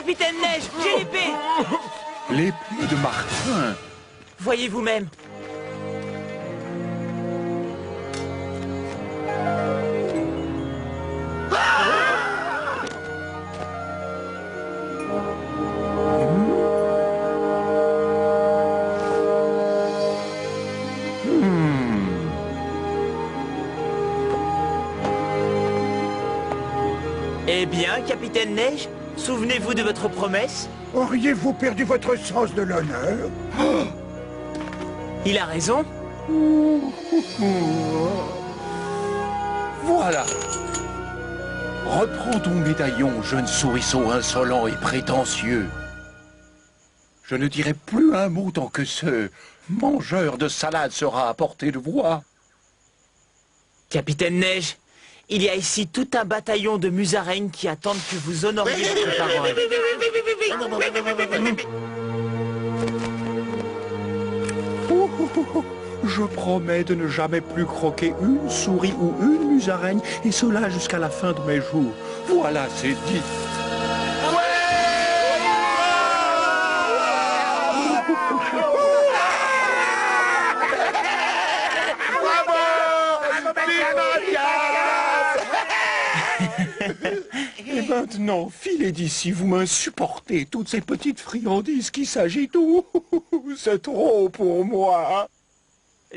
Capitaine Neige, j'ai l'épée! L'épée de Martin. Voyez vous-même. Eh bien, Capitaine Neige, souvenez-vous de votre promesse? Auriez-vous perdu votre sens de l'honneur? Il a raison. Voilà. Reprends ton médaillon, jeune souriceau insolent et prétentieux. Je ne dirai plus un mot tant que ce mangeur de salade sera à portée de voix. Capitaine Neige, il y a ici tout un bataillon de musaraignes qui attendent que vous honoriez votre parole. Je promets de ne jamais plus croquer une souris ou une musaraigne, et cela jusqu'à la fin de mes jours. Voilà, c'est dit. Et maintenant, filez d'ici, vous m'insupportez, toutes ces petites friandises qui s'agitent. C'est trop pour moi.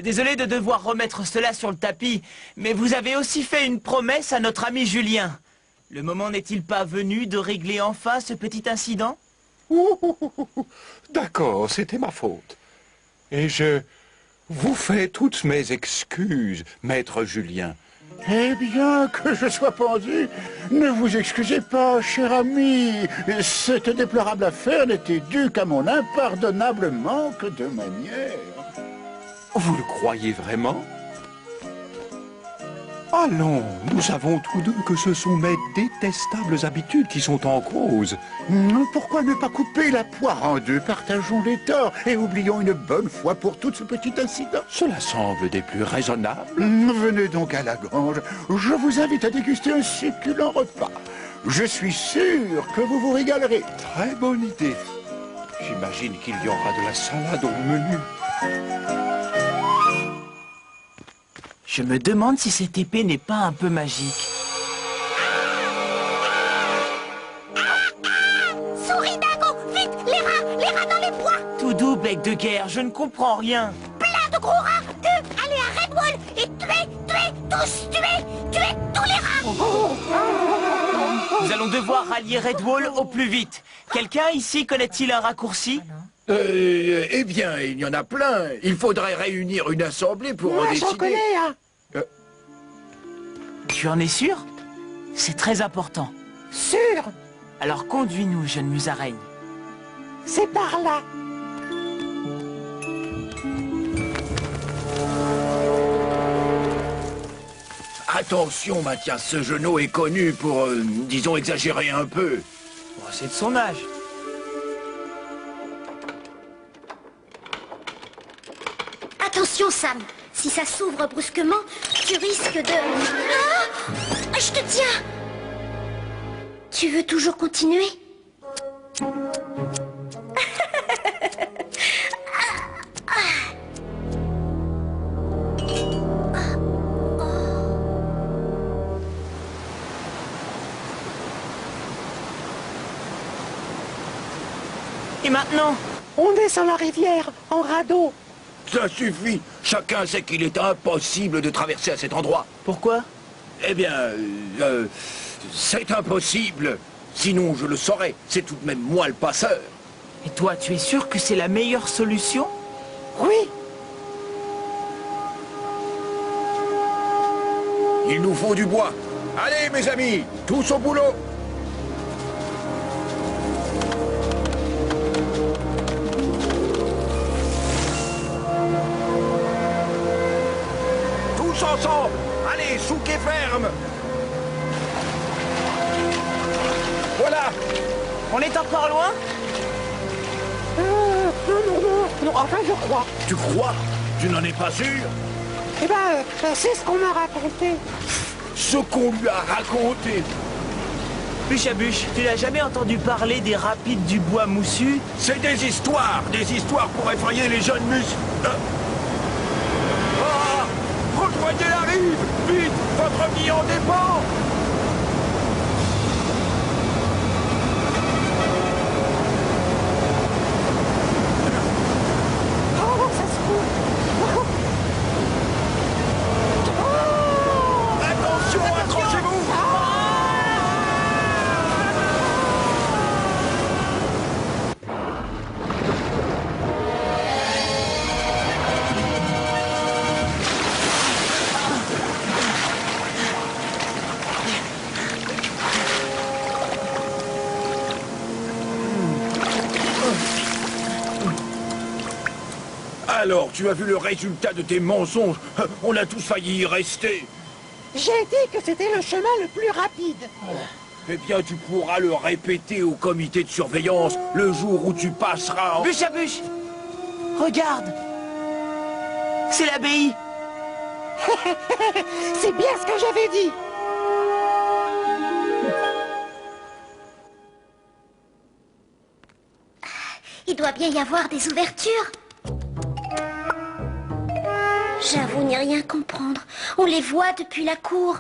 Désolé de devoir remettre cela sur le tapis, mais vous avez aussi fait une promesse à notre ami Julien. Le moment n'est-il pas venu de régler enfin ce petit incident? D'accord, c'était ma faute. Et je vous fais toutes mes excuses, maître Julien. Eh bien, que je sois pendu, ne vous excusez pas, cher ami. Cette déplorable affaire n'était due qu'à mon impardonnable manque de manière. Vous le croyez vraiment? Allons, nous savons tous deux que ce sont mes détestables habitudes qui sont en cause. Pourquoi ne pas couper la poire en deux? Partageons les torts et oublions une bonne fois pour toutes ce petit incident. Cela semble des plus raisonnables. Venez donc à la grange. Je vous invite à déguster un succulent repas. Je suis sûr que vous vous régalerez. Très bonne idée. J'imagine qu'il y aura de la salade au menu. Je me demande si cette épée n'est pas un peu magique. Souris dingo, vite, les rats dans les bois. Tout doux, bec de guerre, je ne comprends rien. Plein de gros rats, allez à Redwall et tuez tous les rats. Nous allons devoir rallier Redwall au plus vite. Quelqu'un ici connaît-il un raccourci? Eh bien, il y en a plein. Il faudrait réunir une assemblée pour en décider. J'en connais, hein. Tu en es sûr? C'est très important. Sûr, Alors conduis-nous, jeune musaraigne. c'est par là. Attention, Mathias, ce genou est connu pour, disons, exagérer un peu. Oh, c'est de son âge. Attention, Sam. Si ça s'ouvre brusquement, tu risques de... Ah, je te tiens. Tu veux toujours continuer? Et maintenant? On est sur la rivière, en radeau. Ça suffit. Chacun sait qu'il est impossible de traverser à cet endroit. Pourquoi? Eh bien, c'est impossible. Sinon, je le saurais. C'est tout de même moi le passeur. Et toi, tu es sûr que c'est la meilleure solution? Oui, Il nous faut du bois. Allez, mes amis, tous au boulot. Tous ensemble. Allez, souk et ferme. Voilà. On est encore loin? non, enfin je crois. Tu crois? Tu n'en es pas sûr? Eh ben, c'est ce qu'on m'a raconté. Ce qu'on lui a raconté. Bûche à bûche, tu n'as jamais entendu parler des rapides du bois moussu? C'est des histoires pour effrayer les jeunes Ah! Rejoignez la rive! Vite! Votre vie en dépend! Oh, ça se trouve. Attention, accrochez-vous! Alors, tu as vu le résultat de tes mensonges? On a tous failli y rester. J'ai dit que c'était le chemin le plus rapide. Eh bien, tu pourras le répéter au comité de surveillance le jour où tu passeras en... Bûche à bûche! Regarde! C'est l'abbaye! C'est bien ce que j'avais dit. Il doit bien y avoir des ouvertures. J'avoue n'y rien comprendre. On les voit depuis la cour.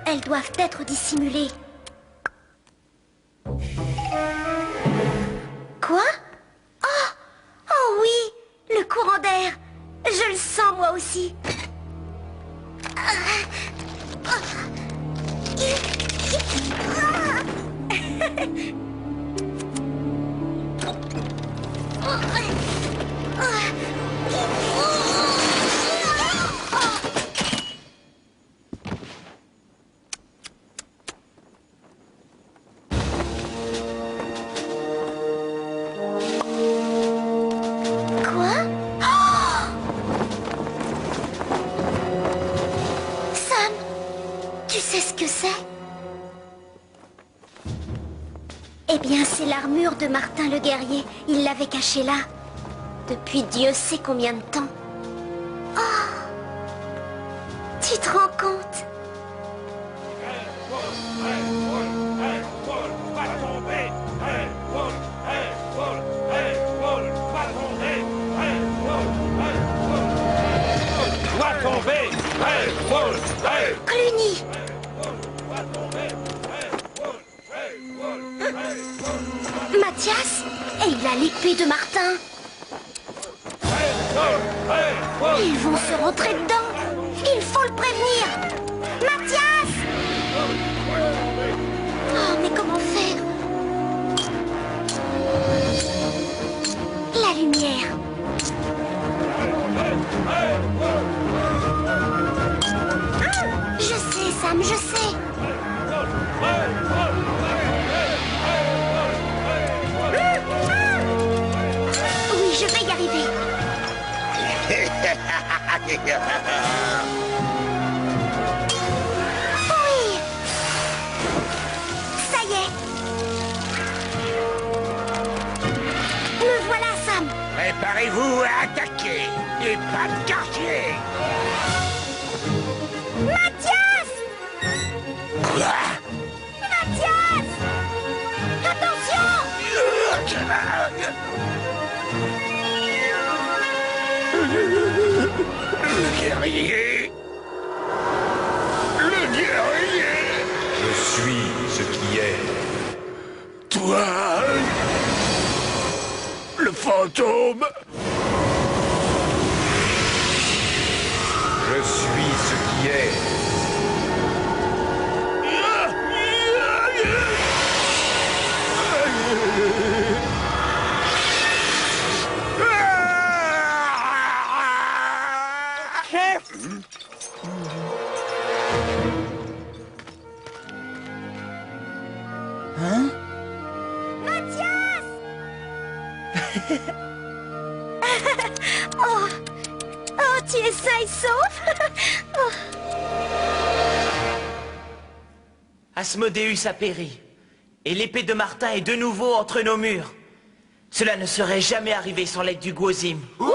Elles doivent être dissimulées. Quoi? Oh oui, le courant d'air. Je le sens moi aussi. Quoi? Sam, tu sais ce que c'est? Eh bien, c'est l'armure de Martin le guerrier. Il l'avait cachée là. Depuis Dieu sait combien de temps. Oh! Tu te rends compte? Cluny! Mathias? Et il a l'épée de Martin. Ils vont se rentrer dedans. Il faut le prévenir. Mathias! Oh, mais comment faire? La lumière. Je sais, Sam, je sais. Oui, je vais y arriver. Oui. Ça y est. Me voilà, Sam. Préparez-vous à attaquer. Et pas de quartier. Mathias! Quoi? Mathias! Attention! Le guerrier! Le guerrier! Je suis ce qui est. Toi! Le fantôme! Je suis ce qui est. Chef, Hein? Mathias! Oh! Oh, tu es sain et sauf? Oh. Asmodéus a péri. Et l'épée de Martin est de nouveau entre nos murs. Cela ne serait jamais arrivé sans l'aide du Guozim. Ouh!